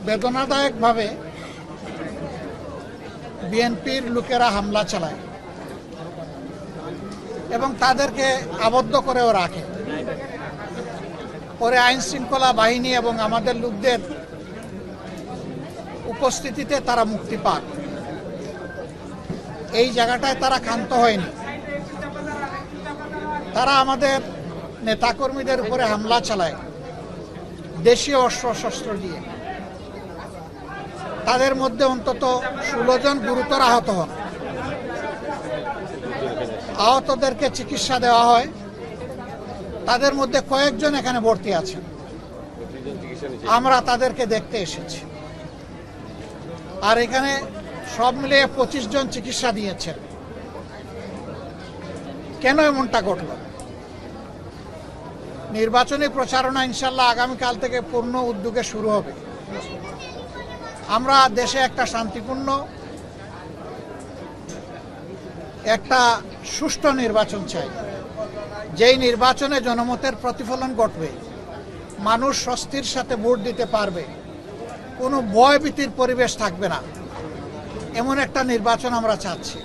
বেদনাদায়কভাবে বিএনপির লোকেরা হামলা চালায় এবং তাদেরকে আবদ্ধ করেও রাখে। পরে আইন শৃঙ্খলা বাহিনী এবং আমাদের লোকদের উপস্থিতিতে তারা মুক্তি পান। এই জায়গাটায় তারা ক্ষান্ত হয়নি। তারা আমাদের নেতাকর্মীদের উপরে হামলা চালায় দেশীয় অস্ত্রশস্ত্র দিয়ে। তাদের মধ্যে অন্তত 16 জন গুরুতর আহত হন। আহতদেরকে চিকিৎসা দেওয়া হয়। তাদের মধ্যে কয়েকজন এখানে ভর্তি আছেন। আমরা তাদেরকে দেখতে এসেছি। আর এখানে সব মিলিয়ে 25 জন চিকিৎসা দিয়েছেন। কেন এমনটা ঘটল? নির্বাচনী প্রচারণা ইনশাল্লাহ আগামীকাল থেকে পূর্ণ উদ্যোগে শুরু হবে। আমরা দেশে একটা শান্তিপূর্ণ একটা সুষ্ঠু নির্বাচন চাই, যেই নির্বাচনে জনমতের প্রতিফলন ঘটবে, মানুষ স্বস্তির সাথে ভোট দিতে পারবে, কোনো ভয়ভীতির পরিবেশ থাকবে না, এমন একটা নির্বাচন আমরা চাচ্ছি।